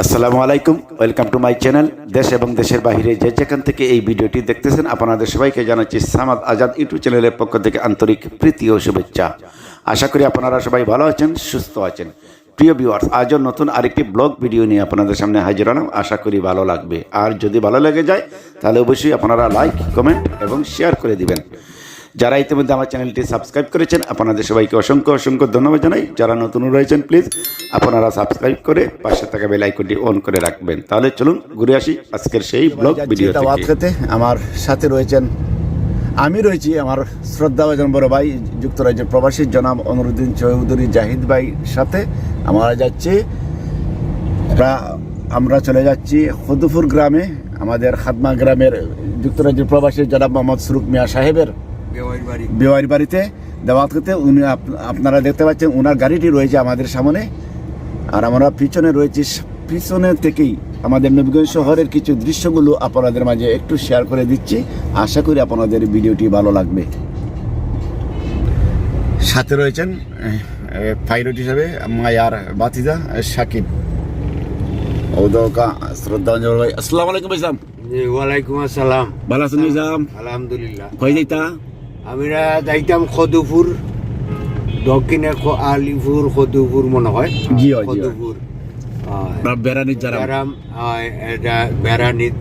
আসসালামু আলাইকুম, welcome to my channel. দেশ এবং দেশের বাইরে যে যেখান থেকে এই ভিডিওটি দেখতেছেন, আপনাদের সবাইকে জানাচ্ছি সামাদ আজাদ ইউটিউব চ্যানেলের পক্ষ থেকে আন্তরিক প্রীতি ও শুভেচ্ছা। আশা করি আপনারা সবাই ভালো আছেন, সুস্থ আছেন। প্রিয় ভিউয়ার্স, আজও নতুন আরেকটি ব্লগ ভিডিও নিয়ে আপনাদের সামনে হাজির হলাম। আশা করি ভালো লাগবে। আর যদি ভালো লেগে যায় তাহলে অবশ্যই আপনারা লাইক, কমেন্ট এবং শেয়ার করে দিবেন। যারা ইতিমধ্যে আমার চ্যানেলটি সাবস্ক্রাইব করেছেন, আপনাদের সবাইকে অসংখ্য অসংখ্য ধন্যবাদ জানাই। যারা নতুন রয়েছেন, প্লিজ আপনারা সাবস্ক্রাইব করে পাশে থাকা বেল আইকনটি অন করে রাখবেন। তাহলে চলুন ঘুরে আসি আজকের সেই ব্লগ ভিডিও থেকে। আমার সাথে রয়েছেন, আমি রয়েছি আমার শ্রদ্ধাভাজন বড় ভাই যুক্তরাজ্যের প্রবাসী জনাব অনুরুদ্দিন চৌধুরী জাহিদ ভাই সাথে আমরা যাচ্ছি। আমরা চলে যাচ্ছি হদুপুর গ্রামে, আমাদের খাদমা গ্রামের যুক্তরাজ্যের প্রবাসী জনাব মোহাম্মদ সুরুক মিয়া সাহেবের বেওয়ারি বাড়িতে দাওয়াত করতে। উনি আপনারা দেখতে পাচ্ছেন ওনার গাড়িটি রয়েছে আমাদের সামনে, আর আমরা পিছনে রয়েছি। পিছনে থেকেই আমাদের নবীগঞ্জ শহরের কিছু দৃশ্যগুলো আপনাদের মাঝে একটু শেয়ার করে দিচ্ছি। আশা করি আপনাদের ভিডিওটি ভালো লাগবে। সাথে রয়েছেন পাইলট হিসাবে মায়ার বাতিজা সাকিব। শ্রদ্ধাঞ্জল ভাই, আসসালামু আলাইকুম ভাই। ওয়ালাইকুম আসসালাম। ভালো আছেন ভাই? আলহামদুলিল্লাহ। কই যাইতা? আমরা যাইতাম খদুপুর, দক্ষিণে আলিপুর খদুপুর মনে হয়। জি হয়, জি হয়। খদুপুর বেড়ানি যারা এটা বেড়ানির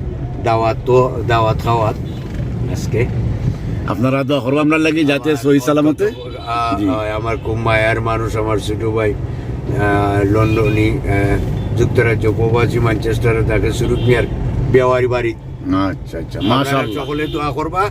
দাওয়াত খাওয়াত আজকে। আপনারা দোয়া করবো আমরা লাগি যাতে সহি সালামতে। আমার খুব মায়ার মানুষ, আমার ছোট ভাই লন্ডনী যুক্তরাজ্য প্রবাসী ম্যানচেস্টারে থাকে, সুরুক মিয়ার বেওয়ারি বাড়ি। আচ্ছা আচ্ছা, মাশাআল্লাহ। সকলে দোয়া করবা।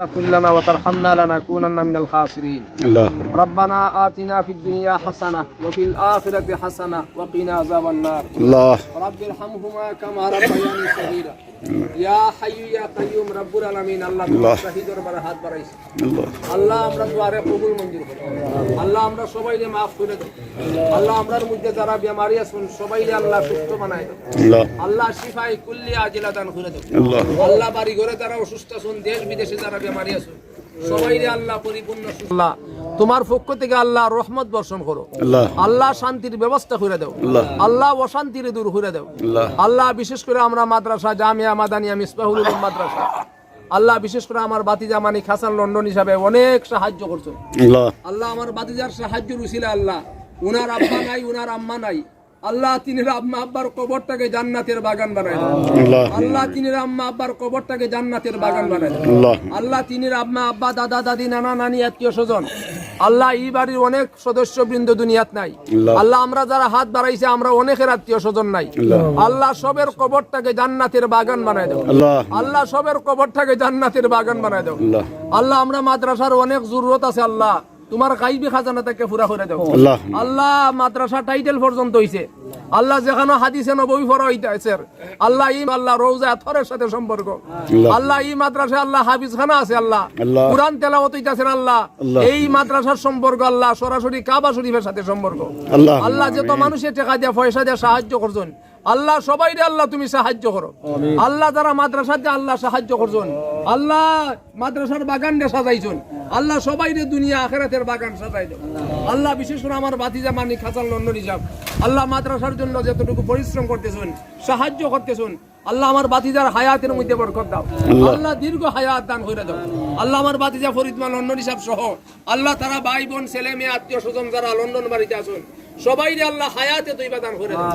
كلنا وترحمنا لنكونن من الخاسرين. الله ربنا آتنا في الدنيا حسنة وفي الآخرة حسنة وقنا عذاب النار. الله رب ارحمهما كما ربياني صغيرا. يا حي يا قيوم رب العالمين. الله শহীদ দরবারে হাত বাড়াইছি। আল্লাহ আমরা দুয়ারে কবুল মঞ্জুর করো। আল্লাহ আমরা সবাইকে maaf করে দাও। আল্লাহ আমরার মধ্যে যারা বেমারি আছেন সবাইকে আল্লাহ সুস্থ বানায় দাও। আল্লাহ শিফায়ে কুল্লি আজিলা দান করে দাও। আল্লাহ বাড়ি ঘরে যারা অসুস্থ আছেন দেশ বিদেশে যারা বেমারি আছেন সবাইকে আল্লাহ পরিপূর্ণ সুস্থ। আল্লাহ তোমার পক্ষ থেকে আল্লাহ রহমত বর্ষণ করো। আল্লাহ শান্তির ব্যবস্থা করে দাও। আল্লাহ অশান্তির দূর করে দাও। আল্লাহ বিশেষ করে আমরা মাদ্রাসা জামিয়া মাদানিয়া মিসবাহুল উলুম মাদ্রাসা আল্লাহ বিশেষ করে আমার বাতিজা মানিক হাসান লন্ডন হিসাবে অনেক সাহায্য করছো। আল্লাহ আমার বাতিজার সাহায্যের উসিলা আল্লাহ উনার আব্বা নাই উনার আম্মা নাই আল্লাহ তিনের আম্মা আব্বার কবরটাকে জান্নাতের বাগান বানায় দাও। আল্লাহ তিনের আম্মা আব্বার কবরটাকে জান্নাতের বাগান বানায় দাও। আল্লাহ তিনের আম্মা আব্বা দাদা দাদি নানা নানি আত্মীয় স্বজন আল্লাহ এই বাড়ির অনেক সদস্য বৃন্দ দুনিয়াত নাই আল্লাহ আমরা যারা হাত বাড়াইছে আমরা অনেকের আত্মীয় স্বজন নাই আল্লাহ সবের কবরটাকে জান্নাতের বাগান বানায় দাও। আল্লাহ সবের কবরটাকে জান্নাতের বাগান বানায় দাও। আল্লাহ আমরা মাদ্রাসার অনেক জরুরত আছে আল্লাহ তোমার গাইবি খাজানা থেকে পুরা করে দাও। আল্লাহ মাদ্রাসা টাইটেল পর্যন্ত হইছে আল্লাহ যেখানে হাদিসে নববী পড়া হইতাছে আল্লাহ এই আল্লাহ রওজা আতহারের সাথে সম্পর্ক আল্লাহ এই মাদ্রাসা আল্লাহ হাফিজখানা আছে আল্লাহ কুরআন তেলাওয়াত হইতাছে আল্লাহ এই মাদ্রাসার সম্পর্ক আল্লাহ সরাসরি কাবা শরীফের সাথে সম্পর্ক আল্লাহ যত মানুষের টাকা দিয়ে পয়সা দিয়ে সাহায্য করছেন আল্লাহ সবাইরে আল্লাহ তুমি সাহায্য করো। আল্লাহ যারা মাদ্রাসাতে আল্লাহ সাহায্য করছেন আল্লাহ মাদ্রাসার বাগানটা সাজাইছেন আল্লাহ সবাইরে দুনিয়া আখিরাতের বাগান সাজাই দাও। আল্লাহ বিশেষ করে আমার বাতিজা মানিক হাসান লন্ডন হিসাব আল্লাহ মাদ্রাসার জন্য যতটুকু পরিশ্রম করতেছেন সাহায্য করতেছেন আল্লাহ আমার বাতিজার হায়াতের মধ্যে বরকত দাও। আল্লাহ দীর্ঘ হায়াত দান করে দাও। আল্লাহ আমার বাতিজা ফরিদমান লন্ডন হিসাব সহ আল্লাহ তারা ভাই বোন ছেলে মেয়ে আত্মীয় স্বজন যারা লন্ডন বাড়িতে আছেন সবাইরে আল্লাহ হায়াতে তৈবা দান করে দাও।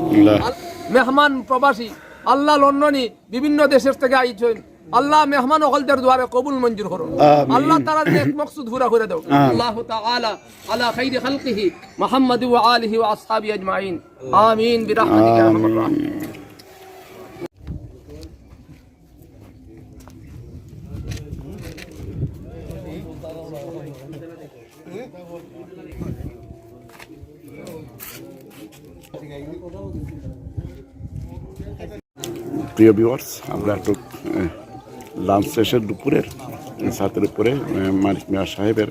মেহমান প্রবাসী আল্লাহ লন্ডনে বিভিন্ন দেশের থেকে আইছেন আল্লাহ মেহমান হলদের দুয়ারে কবুল মঞ্জুর করো। আল্লাহ তারা নেক মকসুদ পুরা করে দাও। আল্লাহ তাআলা আলা খাইরি খালকিহি মুহাম্মাদ ওয়া আলিহি ওয়া আসহাবি আজমাইন আমিন বিরহমাতিকা ইয়া আরহামার রাহিমিন। প্রিয় ভিউয়ার্স আমরা একটু লাঞ্চ শেষের দুপুরের ছাতের উপরে মানিক মিয়া সাহেবের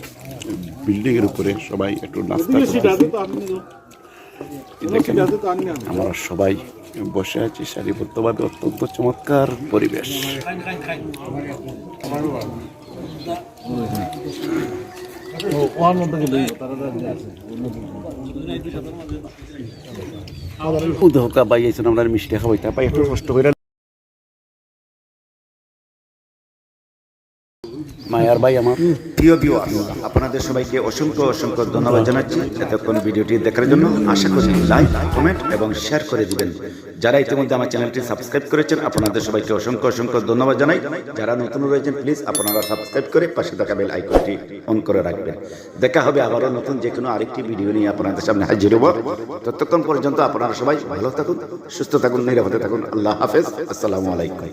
বিল্ডিংয়ের উপরে সবাই একটু নাস্তা দেখেন আমরা সবাই বসে আছি সারিবদ্ধভাবে অত্যন্ত চমৎকার পরিবেশ। উদহকা বাইয়েছেন আমরা মিষ্টি খাওয়াইতে পাই একটু কষ্ট করে মায়ার ভাই আমার প্রিয় ভিউয়ার্স আপনাদের সবাইকে অসংখ্য অসংখ্য ধন্যবাদ জানাচ্ছি এতক্ষণ ভিডিওটি দেখার জন্য। আশা করি লাইক কমেন্ট এবং শেয়ার করে দিবেন। যারা ইতিমধ্যে আমার চ্যানেলটি সাবস্ক্রাইব করেছেন আপনাদের সবাইকে অসংখ্য অসংখ্য ধন্যবাদ জানাই। যারা নতুন রয়েছেন প্লিজ আপনারা সাবস্ক্রাইব করে পাশে থাকা বেল আইকনটি অন করে রাখবেন। দেখা হবে আবারও নতুন যে কোনো আরেকটি ভিডিও নিয়ে আপনাদের সামনে হাজির হব। ততক্ষণ পর্যন্ত আপনারা সবাই ভালো থাকুন, সুস্থ থাকুন, নিরাপদে থাকুন। আল্লাহ হাফেজ। আসসালামু আলাইকুম।